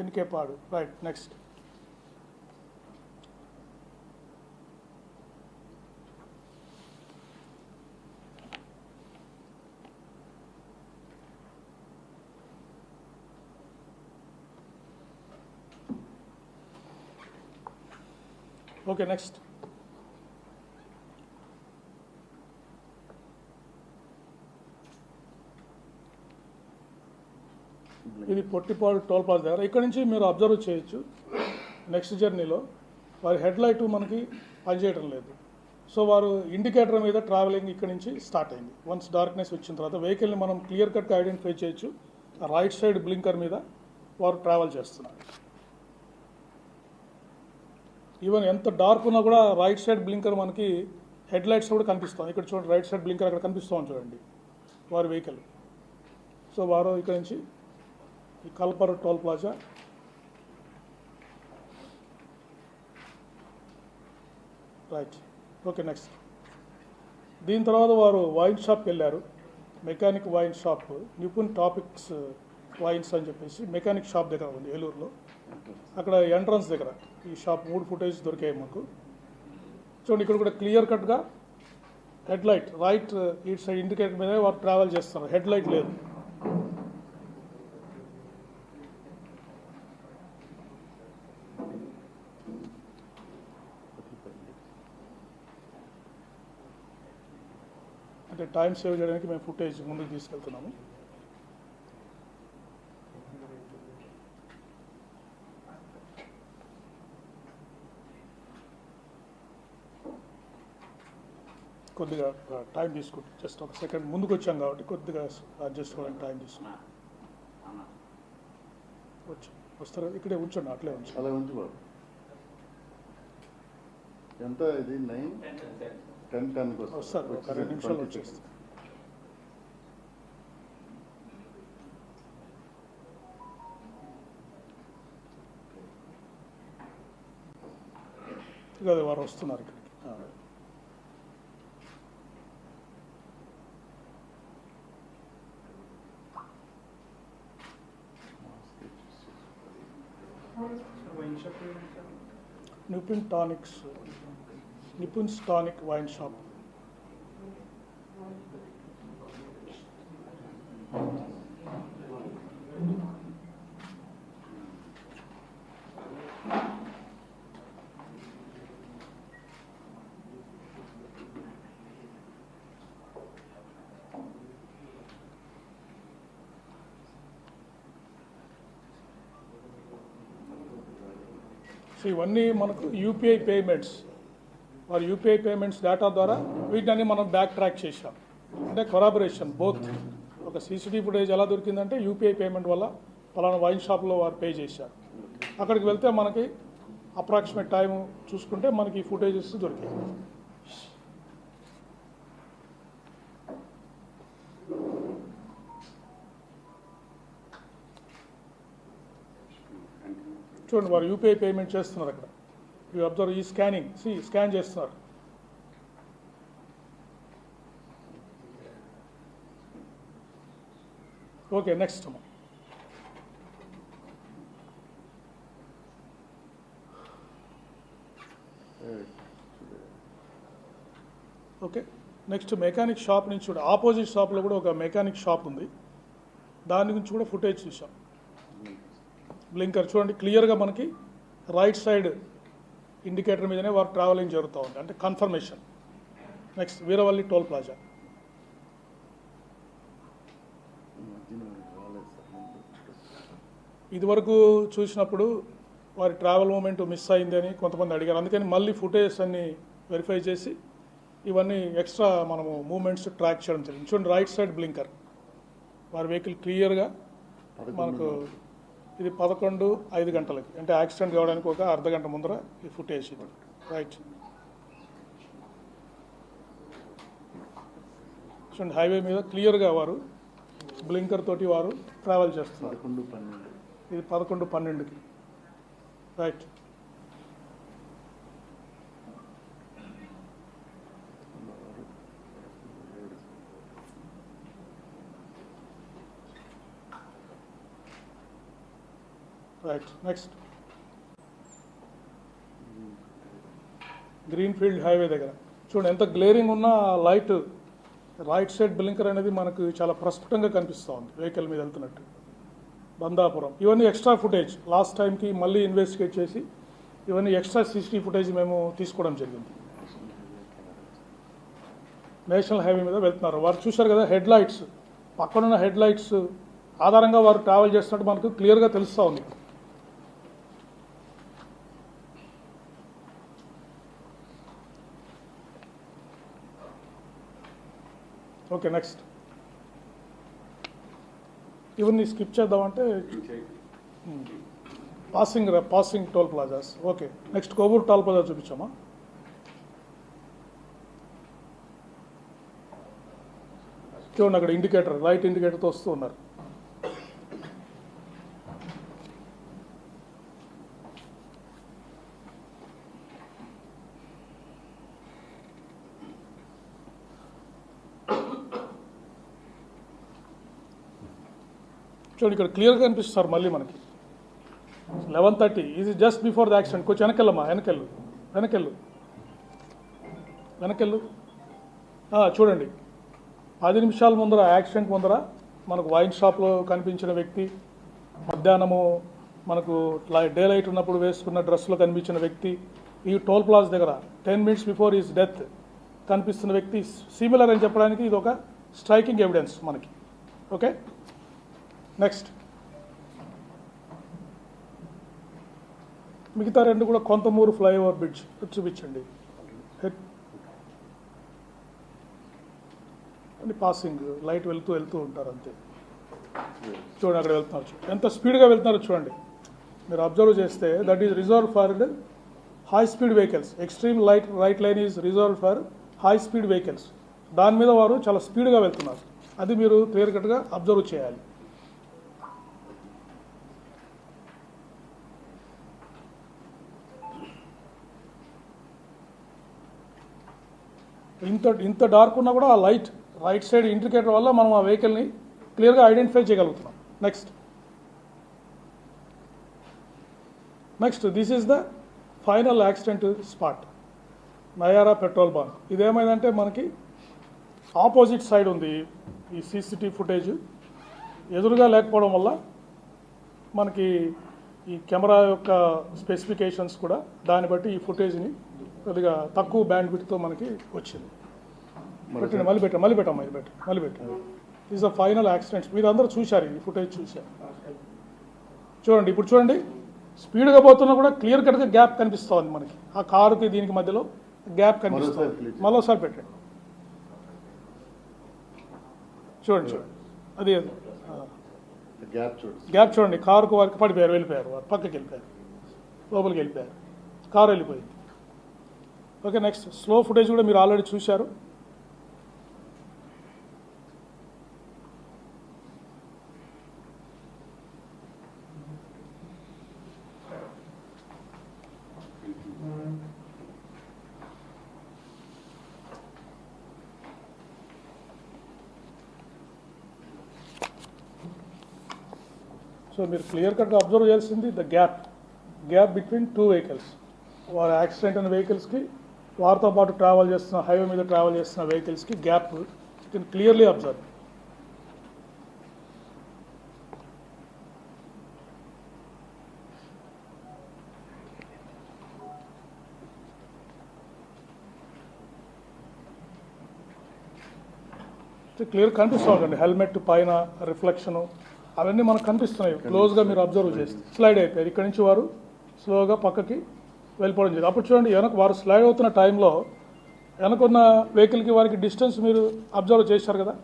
NK పాడు. Right, next. Okay, next. ఇది Pottipadu toll plaza దగ్గర. ఇక్కడ నుంచి మీరు అబ్జర్వ్ చేయొచ్చు నెక్స్ట్ జర్నీలో వారి హెడ్ లైట్ మనకి పనిచేయడం లేదు. సో వారు ఇండికేటర్ మీద ట్రావెలింగ్ ఇక్కడ నుంచి స్టార్ట్ అయింది. వన్స్ డార్క్నెస్ వచ్చిన తర్వాత వెహికల్ని మనం క్లియర్ కట్గా ఐడెంటిఫై చేయొచ్చు. రైట్ సైడ్ బ్లింకర్ మీద వారు ట్రావెల్ చేస్తున్నారు. ఈవెన్ ఎంత డార్క్ ఉన్నా కూడా రైట్ సైడ్ బ్లింకర్ మనకి హెడ్ లైట్స్ కూడా కనిపిస్తాం. ఇక్కడ చూడండి, రైట్ సైడ్ బ్లింకర్ అక్కడ కనిపిస్తాం చూడండి వారి వెహికల్. సో వారు ఇక్కడ నుంచి ఈ కల్పర్ toll plaza right. Okay, next. దీని తర్వాత వారు వైన్ షాప్కి వెళ్ళారు. Mechanic wine shop, Nipun topics wines అని చెప్పేసి మెకానిక్ షాప్ దగ్గర ఉంది ఏలూరులో. అక్కడ ఎంట్రన్స్ దగ్గర ఈ షాప్ 3 ఫుటేజ్ దొరికాయి మాకు. చూడండి, ఇక్కడ కూడా క్లియర్ కట్గా హెడ్ లైట్ రైట్ ఇటు సైడ్ ఇండికేటర్ మీద వారు ట్రావెల్ చేస్తున్నారు. హెడ్ లైట్ లేదు. అంటే టైం సేవ్ చేయడానికి మేము ఫుటేజ్ ముందుకు తీసుకెళ్తున్నాము. కొద్దిగా టైం తీసుకుంటాం. జస్ట్ ఒక సెకండ్ ముందుకు వచ్చాం కాబట్టి కొద్దిగా అడ్జస్ట్ అవ్వడానికి టైం తీసుకున్నాం. వస్తారు, ఇక్కడే ఉంచండి, అట్లే ఉంచండి. అలా ఉంచు బాబు. ఎంత ఇది 9:10 వస్తారు, ఒక 2 నిమిషాలు వచ్చేస్తారు. కదా వారు వస్తున్నారు ఇక్కడికి. Nipun tonics, Nipun's tonic wine shop. So ఇవన్నీ మనకు యూపీఐ పేమెంట్స్, వారు యూపీఐ పేమెంట్స్ డేటా ద్వారా వీటిని మనం బ్యాక్ ట్రాక్ చేసాం. అంటే కొరాబరేషన్ బోత్. ఒక సీసీటీవీ ఫుటేజ్ ఎలా దొరికిందంటే యూపీఐ పేమెంట్ వల్ల పలానా వైన్ షాప్లో వారు పే చేశారు. అక్కడికి వెళ్తే మనకి అప్రాక్సిమేట్ టైం చూసుకుంటే మనకి ఈ ఫుటేజెస్ దొరికాయి. చూడండి, వారు యూపీఐ పేమెంట్ చేస్తున్నారు. అక్కడ యూ అబ్జర్వ్ ఈ స్కానింగ్, స్కాన్ చేస్తున్నారు. Okay, next. Okay, next mechanic shop నుంచి కూడా ఆపోజిట్ షాప్లో కూడా ఒక మెకానిక్ షాప్ ఉంది. దాని నుంచి కూడా ఫుటేజ్ చూసాం. బ్లింకర్ చూడండి, క్లియర్గా మనకి రైట్ సైడ్ ఇండికేటర్ మీదనే వారు ట్రావెలింగ్ జరుగుతూ ఉంది, అంటే confirmation. Next Veeravalli toll plaza. ఇదివరకు చూసినప్పుడు వారి ట్రావెల్ మూమెంట్ మిస్ అయిందని కొంతమంది అడిగారు. అందుకని మళ్ళీ ఫుటేజ్ అన్ని వెరిఫై చేసి ఇవన్నీ ఎక్స్ట్రా మనము మూమెంట్స్ ట్రాక్ చేయడం జరిగింది. చూడండి, రైట్ సైడ్ బ్లింకర్ వారి వెహికల్ క్లియర్గా మనకు ఇది 11:05 గంటలకి, అంటే యాక్సిడెంట్ కావడానికి ఒక అర్ధగంట ముందర ఈ ఫుటేజ్ ఇది. రైట్, చూడండి, హైవే మీద క్లియర్గా వారు బ్లింకర్ తోటి వారు ట్రావెల్ చేస్తున్నారు. ఇది 11:12కి. Right, right next green field highway దగ్గర చూడండి ఎంత గ్లేరింగ్ ఉన్న లైట్ రైట్ సైడ్ బ్లింకర్ అనేది మనకు చాలా ప్రస్ఫుటంగా కనిపిస్తూ ఉంది వెహికల్ మీద వెళ్తున్నట్టు. బందాపురం ఇవన్నీ ఎక్స్ట్రా ఫుటేజ్ లాస్ట్ టైంకి మళ్ళీ ఇన్వెస్టిగేట్ చేసి ఇవన్నీ ఎక్స్ట్రా CCTV ఫుటేజ్ మేము తీసుకోవడం జరిగింది. నేషనల్ హైవే మీద వెళ్తున్నారు వారు చూశారు కదా హెడ్ లైట్స్ పక్కనున్న హెడ్ లైట్స్ ఆధారంగా వారు ట్రావెల్ చేస్తున్నట్టు మనకు క్లియర్గా తెలుస్తూ ఉంది. ఓకే నెక్స్ట్ ఇవన్నీ స్కిప్ చేద్దామంటే passing toll plazas. Okay next Kovur toll plaza చూపించామా. చూడండి అక్కడ ఇండికేటర్ లైట్ ఇండికేటర్తో వస్తూ ఉన్నారు. చూడండి ఇక్కడ క్లియర్గా కనిపిస్తారు మళ్ళీ మనకి 11:30 ఇది జస్ట్ బిఫోర్ ద యాక్సిడెంట్. కొంచెం వెనకెళ్ళమ్మా వెనకెళ్ళు చూడండి 10 నిమిషాల ముందర యాక్సిడెంట్ ముందర మనకు వైన్ షాప్లో కనిపించిన వ్యక్తి, మధ్యాహ్నము మనకు డే లైట్ ఉన్నప్పుడు వేసుకున్న డ్రెస్లో కనిపించిన వ్యక్తి, ఈ టోల్ ప్లాజా దగ్గర 10 minutes బిఫోర్ ఈజ్ డెత్ కనిపిస్తున్న వ్యక్తి సిమిలర్ అని చెప్పడానికి ఇది ఒక స్ట్రైకింగ్ ఎవిడెన్స్ మనకి. ఓకే నెక్స్ట్ మిగతా రెండు కూడా కొంతమూరు ఫ్లైఓవర్ బ్రిడ్జ్ చూపించండి. అని పాసింగ్ లైట్ వెళ్తూ ఉంటారు అంతే. చూడండి అక్కడ వెళ్తున్నారు ఎంత స్పీడ్గా వెళ్తున్నారో చూడండి. మీరు అబ్జర్వ్ చేస్తే that is reserve for high speed vehicles. Extreme right line is reserve for high speed vehicles. దాని మీద వారు చాలా స్పీడ్గా వెళ్తున్నారు. అది మీరు క్లియర్ కట్గా అబ్జర్వ్ చేయాలి. ఇంత డార్క్ ఉన్నా కూడా ఆ లైట్ రైట్ సైడ్ ఇండికేటర్ వల్ల మనం ఆ వెహికల్ని క్లియర్గా ఐడెంటిఫై చేయగలుగుతున్నాం. Next this is the final accident spot Nayara petrol bunk. ఇదేమైందంటే మనకి ఆపోజిట్ సైడ్ ఉంది ఈ CCTV ఫుటేజ్. ఎదురుగా లేకపోవడం వల్ల మనకి ఈ కెమెరా యొక్క స్పెసిఫికేషన్స్ కూడా దాన్ని బట్టి ఈ ఫుటేజ్ని కొద్దిగా తక్కువ బ్యాండ్ విడ్త్తో మనకి వచ్చింది. పెట్టండి మళ్ళీ పెట్టాం. Is the final accidents. మీరు అందరూ చూశారు ఈ ఫుటేజ్ చూశారు. చూడండి ఇప్పుడు చూడండి స్పీడ్గా పోతున్నా కూడా క్లియర్ కట్గా గ్యాప్ కనిపిస్తుంది మనకి. ఆ కారుకి దీనికి మధ్యలో గ్యాప్ కనిపిస్తుంది. మరోసారి పెట్టండి చూడండి అది గ్యాప్ చూడండి. కారుకు వారికి వెళ్ళిపోయారు వారు పక్కకి వెళ్ళిపోయారు, లోపలికి వెళ్ళిపోయారు, కారు వెళ్ళిపోయింది. ఓకే నెక్స్ట్ స్లో ఫుటేజ్ కూడా మీరు ఆల్రెడీ చూశారు. సో మీరు క్లియర్ కట్గా అబ్జర్వ్ చేయాల్సింది the gap between two vehicles. వారు యాక్సిడెంట్ అయిన వెహికల్స్కి వారితో పాటు ట్రావెల్ చేస్తున్న హైవే మీద ట్రావెల్ చేస్తున్న వెహికల్స్కి gap you can clearly observe. Clear కనిపిస్తూ ఉందండి. హెల్మెట్ పైన రిఫ్లెక్షను అవన్నీ మనకు కనిపిస్తున్నాయి. క్లోజ్గా మీరు అబ్జర్వ్ చేస్తే స్లైడ్ అయిపోయారు. ఇక్కడి నుంచి వారు స్లోగా పక్కకి వెళ్ళిపోవడం జరిగింది. అప్పుడు చూడండి వెనక వారు స్లైడ్ అవుతున్న టైంలో వెనకున్న వెహికల్కి వారికి డిస్టెన్స్ మీరు అబ్జర్వ్ చేశారు కదా,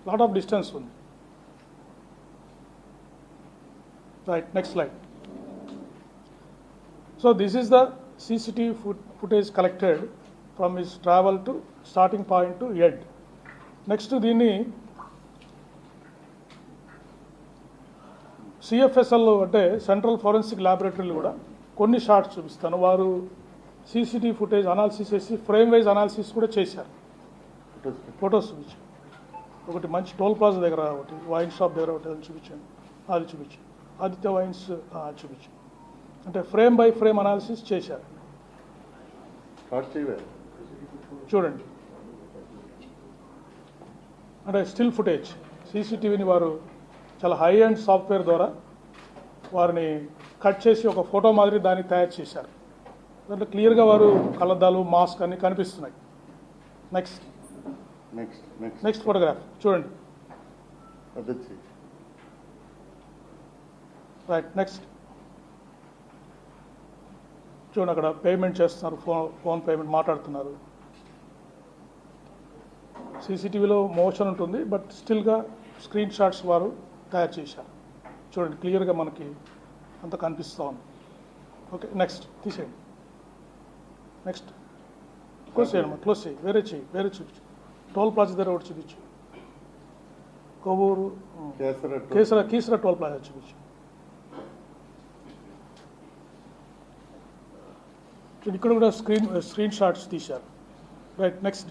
లాట్ ఆఫ్ డిస్టెన్స్ ఉంది. Right next slide. So this is the CCTV footage collected from his travel to starting point to end. Next దీన్ని CFSL అంటే సెంట్రల్ ఫోరెన్సిక్ ల్యాబొరేటరీలు కూడా కొన్ని షార్ట్స్ చూపిస్తాను. వారు CCTV ఫుటేజ్ అనాలిసిస్ చేసి ఫ్రేమ్ వైజ్ అనాలిసిస్ కూడా చేశారు. ఫొటోస్ చూపించాను. ఒకటి మంచి టోల్ ప్లాజా దగ్గర ఒకటి, వైన్ షాప్ దగ్గర ఒకటి, అది చూపించాను. ఆదిత్య వైన్స్ చూపించు. అంటే ఫ్రేమ్ బై ఫ్రేమ్ అనాలిసిస్ చేశారు. స్టార్ట్ చేయవే. చూడండి, అంటే స్టిల్ ఫుటేజ్ సీసీటీవీని వారు చాలా హై అండ్ సాఫ్ట్వేర్ ద్వారా వారిని కట్ చేసి ఒక ఫోటో మాదిరి దాన్ని తయారు చేశారు. దాంట్లో క్లియర్గా వారు కళ్ళద్దాలు మాస్క్ అన్ని కనిపిస్తున్నాయి. Next next next next photograph చూడండి. అదొచ్చి రైట్. నెక్స్ట్ చూడండి, అక్కడ పేమెంట్ చేస్తున్నారు, ఫోన్ పేమెంట్ మాట్లాడుతున్నారు. సీసీటీవీలో మోషన్ ఉంటుంది, బట్ స్టిల్గా స్క్రీన్ షాట్స్ వారు తయారు చేశారు. చూడండి, క్లియర్గా మనకి అంత కనిపిస్తూ ఉంది. ఓకే, నెక్స్ట్ తీసేయండి. నెక్స్ట్ క్లోజ్ చేయండి, క్లోజ్ చేయి. వేరే చూపించు. టోల్ ప్లాజా దగ్గర ఒకటి చూపించు. కొవ్వూరు కీసర టోల్ ప్లాజా చూపించు. ఇక్కడ కూడా స్క్రీన్ షాట్స్ తీశారు. రైట్. నెక్స్ట్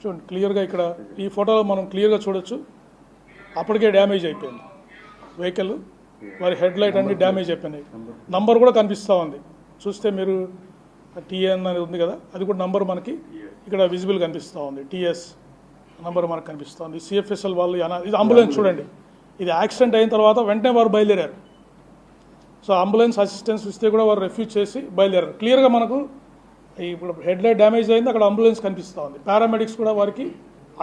చూడండి, క్లియర్గా ఇక్కడ ఈ ఫోటోలో మనం క్లియర్గా చూడొచ్చు. అప్పటికే డ్యామేజ్ అయిపోయింది వెహికల్, వారి హెడ్ లైట్ అన్ని డ్యామేజ్ అయిపోయినాయి. నంబర్ కూడా కనిపిస్తూ ఉంది. చూస్తే మీరు టీఎన్ అనేది ఉంది కదా, అది కూడా నంబర్ మనకి ఇక్కడ విజిబుల్ కనిపిస్తూ ఉంది. టీఎస్ నంబర్ మనకు కనిపిస్తూ ఉంది. సిఎఫ్ఎస్ఎల్ వాళ్ళు ఇది అంబులెన్స్ చూడండి. ఇది యాక్సిడెంట్ అయిన తర్వాత వెంటనే వారు బయలుదేరారు. సో అంబులెన్స్ అసిస్టెన్స్ ఇస్తే కూడా వారు రెఫ్యూజ్ చేసి బయలుదేరారు. క్లియర్గా మనకు ఇప్పుడు హెడ్ లైట్ డ్యామేజ్ అయింది, అక్కడ అంబులెన్స్ కనిపిస్తూ ఉంది. పారామెడిక్స్ కూడా వారికి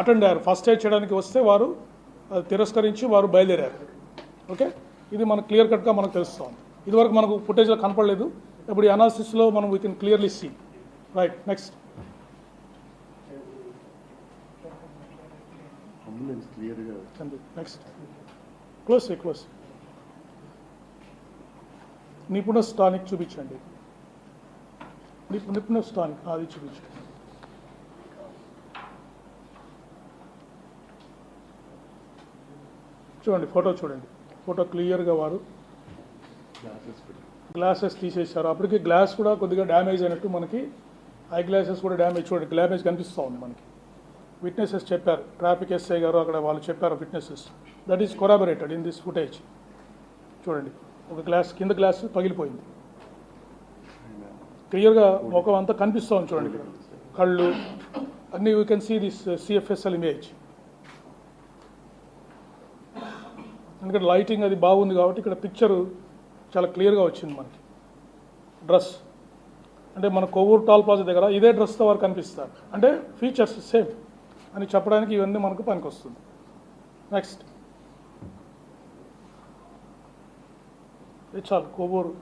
అటెండ్ అయ్యారు. ఫస్ట్ ఎయిడ్ చేయడానికి వస్తే వారు అది తిరస్కరించి వారు బయలుదేరారు. ఓకే, ఇది మనకు క్లియర్ కట్గా మనకు తెలుస్తుంది. ఇదివరకు మనకు ఫుటేజ్లో కనపడలేదు, ఇప్పుడు ఈ అనాలిసిస్లో మనం we can clearly see. Right. Next ambulance క్లియర్గా. నెక్స్ట్ క్లోజ్ నిపుణ స్టానిక్ చూపించండి. నిపుణ స్టానిక్ అది చూపించండి. చూడండి, ఫోటో చూడండి. ఫోటో క్లియర్గా వారు గ్లాసెస్ తీసేశారు. అప్పటికి గ్లాస్ కూడా కొద్దిగా డ్యామేజ్ అయినట్టు మనకి ఐ గ్లాసెస్ కూడా డ్యామేజ్, చూడండి డ్యామేజ్ కనిపిస్తూ ఉంది మనకి. విట్నెసెస్ చెప్పారు, ట్రాఫిక్ ఎస్ఐ గారు అక్కడ వాళ్ళు చెప్పారు witnesses. That is corroborated in this footage. చూడండి, ఒక గ్లాస్ కింద గ్లాస్ పగిలిపోయింది. క్లియర్గా ముఖం అంతా కనిపిస్తూ ఉంది. చూడండి, ఇక్కడ కళ్ళు అన్నీ you can see this CFSL image. ఎందుకంటే లైటింగ్ అది బాగుంది కాబట్టి ఇక్కడ పిక్చరు చాలా క్లియర్గా వచ్చింది మనకి. డ్రెస్ అంటే మన కొవ్వూరు టోల్ ప్లాజా దగ్గర ఇదే డ్రెస్తో వారు కనిపిస్తారు. అంటే ఫీచర్స్ సేమ్ అని చెప్పడానికి ఇవన్నీ మనకు పనికొస్తుంది. నెక్స్ట్ చాలు. Kovvur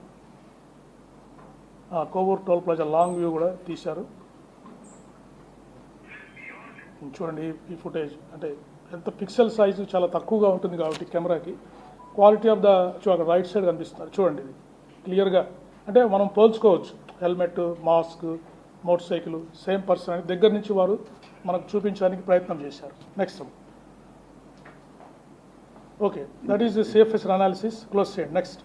toll plaza long view కూడా తీశారు. చూడండి ఈ ఫుటేజ్, అంటే ఎంత పిక్సెల్ సైజు చాలా తక్కువగా ఉంటుంది కాబట్టి కెమెరాకి క్వాలిటీ ఆఫ్ ద అక్కడ రైట్ సైడ్ కనిపిస్తున్నారు. చూడండి, ఇది క్లియర్గా అంటే మనం పోల్చుకోవచ్చు. Helmet, mask, motorcycle same person అని దగ్గర నుంచి వారు మనకు చూపించడానికి ప్రయత్నం చేశారు. Next okay, that is the CFSL analysis. Close చేయండి. నెక్స్ట్